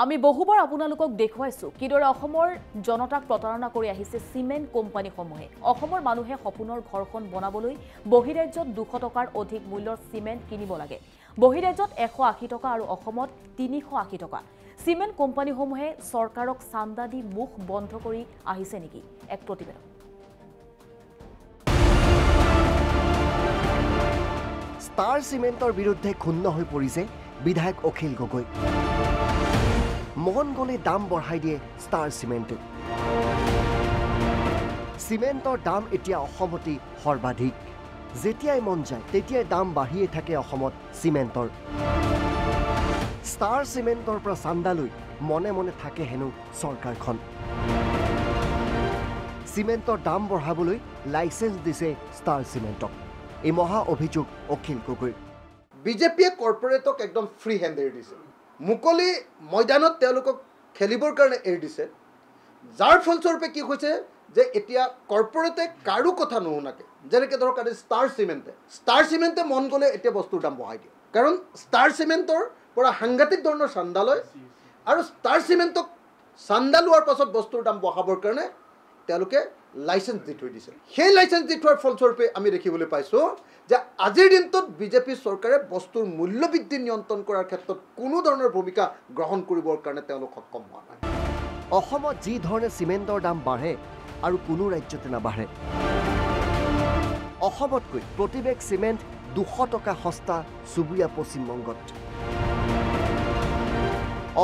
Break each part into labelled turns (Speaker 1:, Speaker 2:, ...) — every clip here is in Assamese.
Speaker 1: আমি বহুবাৰ আপোনালোকক দেখুৱাইছো কিদৰে অসমৰ জনতাক প্ৰতাৰণা কৰি আহিছে সিমেন্ট কোম্পানীসমূহে। অসমৰ মানুহে সপোনৰ ঘৰখন বনাবলৈ বহিৰাজ্যত 200 টকাৰ অধিক মূল্যৰ সিমেন্ট কিনিব লাগে। বহিৰাজ্যত 180 টকা আৰু অসমত 380 টকা। সিমেন্ট কোম্পানীসমূহে চৰকাৰক চান্দা দি মুখ বন্ধ কৰি আহিছে নেকি? এক প্ৰতিবেদন।
Speaker 2: ষ্টাৰ সিমেন্টৰ বিৰুদ্ধে ক্ষুণ্ণ হৈ পৰিছে বিধায়ক অখিল গগৈ। মন গলে দাম বঢ়াই দিয়ে ষ্টাৰ সিমেন্টে। সিমেন্টৰ দাম এতিয়া অসমতে সৰ্বাধিক। যেতিয়াই মন যায় তেতিয়াই দাম বাঢ়িয়ে থাকে অসমত সিমেন্টৰ। ষ্টাৰ সিমেন্টৰ পৰা চান্দা লৈ মনে মনে থাকে হেনো চৰকাৰখন। সিমেন্টৰ দাম বঢ়াবলৈ লাইসেন্স দিছে ষ্টাৰ সিমেন্টক। এই মহা অভিযোগ অখিল গগৈ।
Speaker 3: বিজেপিয়ে কৰ্পৰেটক একদম ফ্ৰী হেণ্ড এৰি দিছে। মুকলি ময়দানত তেওঁলোকক খেলিবৰ কাৰণে এৰি দিছে। যাৰ ফলস্বৰূপে কি হৈছে যে এতিয়া কৰ্পৰেটে কাৰো কথা নুশুনাকে, যেনেকৈ ধৰক আজি ষ্টাৰ চিমেণ্টে মন গ'লে এতিয়া বস্তুৰ দাম বঢ়াই দিয়ে। কাৰণ ষ্টাৰ চিমেণ্টৰ পৰা সাংঘাতিক ধৰণৰ চান্দা লয় আৰু ষ্টাৰ চিমেণ্টক চান্দা লোৱাৰ পাছত বস্তুৰ দাম বঢ়াবৰ কাৰণে তেওঁলোকে লাইসেন্স দি থৈ দিছে। সেই লাইসেন্স দি থোৱাৰ ফলস্বৰূপে আমি দেখিবলৈ পাইছোঁ যে আজিৰ দিনটোত বিজেপি চৰকাৰে বস্তুৰ মূল্য বৃদ্ধি নিয়ন্ত্ৰণ কৰাৰ ক্ষেত্ৰত কোনো ধৰণৰ ভূমিকা গ্ৰহণ কৰিবৰ কাৰণে তেওঁলোক সক্ষম হোৱা নাই।
Speaker 2: অসমত যি ধৰণে চিমেণ্টৰ দাম বাঢ়ে আৰু কোনো ৰাজ্যতে নাবাঢ়ে। অসমতকৈ প্ৰতি বেগ চিমেণ্ট 200 টকা সস্তা চুবুৰীয়া পশ্চিমবংগত।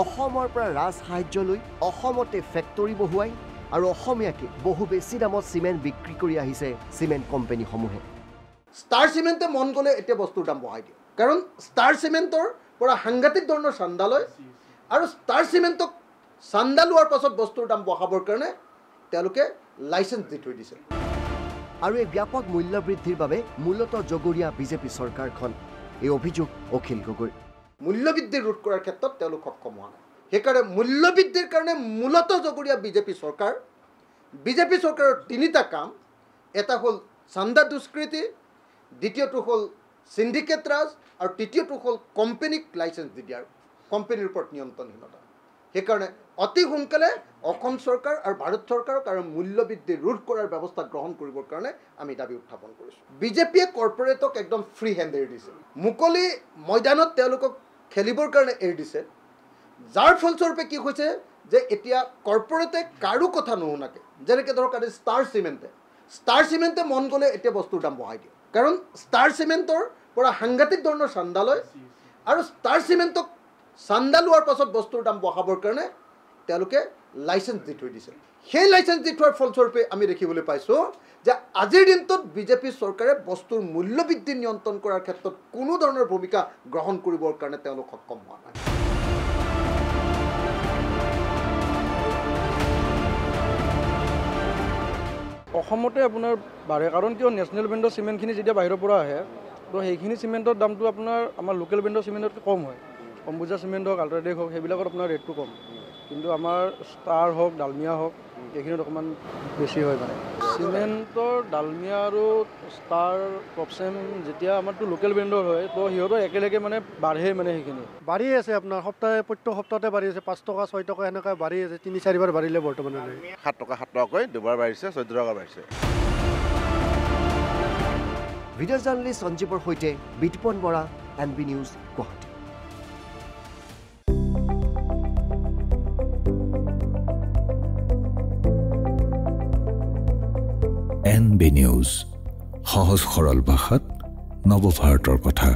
Speaker 2: অসমৰ পৰা ৰাজ সাহায্য লৈ অসমতে ফেক্টৰী বহুৱাই আৰু অসমীয়াকে বহু বেছি দামত চিমেণ্ট বিক্ৰী কৰি আহিছে চিমেণ্ট কোম্পানীসমূহে।
Speaker 3: ষ্টাৰ চিমেণ্টে মন গ'লে এতিয়া বস্তুৰ দাম বঢ়াই দিয়ে। কাৰণ ষ্টাৰ চিমেণ্টৰ পৰা সাংঘাতিক ধৰণৰ চান্দা লয় আৰু ষ্টাৰ চিমেণ্টক চান্দা লোৱাৰ পাছত বস্তুৰ দাম বঢ়াবৰ কাৰণে তেওঁলোকে লাইসেন্স দি থৈ দিছে।
Speaker 2: আৰু এই ব্যাপক মূল্য বৃদ্ধিৰ বাবে মূলতঃ জগৰীয়া বিজেপি চৰকাৰখন। এই অভিযোগ অখিল গগৈ।
Speaker 3: মূল্য বৃদ্ধি ৰোধ কৰাৰ ক্ষেত্ৰত তেওঁলোক সক্ষম হোৱা নাই। সেইকাৰণে মূল্য বৃদ্ধিৰ কাৰণে মূলতঃ জগৰীয়া বিজেপি চৰকাৰ। বিজেপি চৰকাৰৰ 3টা কাম। এটা হ'ল চান্দা দুষ্কৃতি, দ্বিতীয়টো হ'ল সিন্ডিকেট ৰাজ আৰু তৃতীয়টো হ'ল কোম্পানীক লাইসেন্স দি দিয়াৰ কোম্পানীৰ ওপৰত নিয়ন্ত্ৰণহীনতা। সেইকাৰণে অতি সোনকালে অসম চৰকাৰ আৰু ভাৰত চৰকাৰক আৰু মূল্য বৃদ্ধি ৰোধ কৰাৰ ব্যৱস্থা গ্ৰহণ কৰিবৰ কাৰণে আমি দাবী উত্থাপন কৰিছোঁ। বিজেপিয়ে কৰ্পৰেটক একদম ফ্ৰী হেণ্ড এৰি দিছে। মুকলি ময়দানত তেওঁলোকক খেলিবৰ কাৰণে এৰি দিছে। যাৰ ফলস্বৰূপে কি হৈছে যে এতিয়া কৰ্পৰেটে কাৰো কথা নুশুনাকে, যেনেকৈ ধৰক আজি ষ্টাৰ চিমেণ্টে মন গ'লে এতিয়া বস্তুৰ দাম বঢ়াই দিয়ে। কাৰণ ষ্টাৰ চিমেণ্টৰ পৰা সাংঘাতিক ধৰণৰ চান্দা লয় আৰু ষ্টাৰ চিমেণ্টক চান্দা লোৱাৰ পাছত বস্তুৰ দাম বঢ়াবৰ কাৰণে তেওঁলোকে লাইসেন্স দি থৈ দিছে। সেই লাইসেন্স দি থোৱাৰ ফলস্বৰূপে আমি দেখিবলৈ পাইছোঁ যে আজিৰ দিনটোত বিজেপি চৰকাৰে বস্তুৰ মূল্য বৃদ্ধি নিয়ন্ত্ৰণ কৰাৰ ক্ষেত্ৰত কোনো ধৰণৰ ভূমিকা গ্ৰহণ কৰিবৰ কাৰণে তেওঁলোক সক্ষম হোৱা নাই।
Speaker 4: অসমতে আপোনাৰ বাঢ়ে কাৰণ কিয় নেশ্যনেল ব্ৰেণ্ডৰ চিমেণ্টখিনি যেতিয়া বাহিৰৰ পৰা আহে তো সেইখিনি চিমেণ্টৰ দামটো আপোনাৰ আমাৰ লোকেল ব্ৰেণ্ডৰ চিমেণ্টতকৈ কম হয়। অম্বুজা চিমেণ্ট হওক, আল্ট্ৰাটেক হওক, সেইবিলাকত আপোনাৰ ৰেটটো কম। কিন্তু আমাৰ ষ্টাৰ হওক, ডালমিয়া হওক, এইখিনিত অকণমান বেছি হয়। মানে চিমেণ্টৰ ডালমিয়া আৰু ষ্টাৰ প্ৰপচেম যেতিয়া আমাৰতো লোকেল ব্ৰেণ্ডৰ হয় তো সিহঁতৰ একেলগে মানে বাঢ়ে, মানে সেইখিনি
Speaker 5: বাঢ়ি আছে আপোনাৰ প্ৰত্যেক সপ্তাহতে বাঢ়ি আছে। 5 টকা 6 টকা এনেকৈ বাঢ়ি আছে। 3-4 বাৰ বাঢ়িলে বৰ্তমানলৈ।
Speaker 6: 7 টকাকৈ 2বাৰ বাঢ়িছে, 14 টকা বাঢ়িছে।
Speaker 2: ভিডিঅ' জাৰ্নেলিষ্ট সঞ্জীৱৰ সৈতে Bitopan Bora, NB news, Guwahati.
Speaker 7: NB news, সহজ সৰল ভাষাত নৱভাৰতৰ কথা।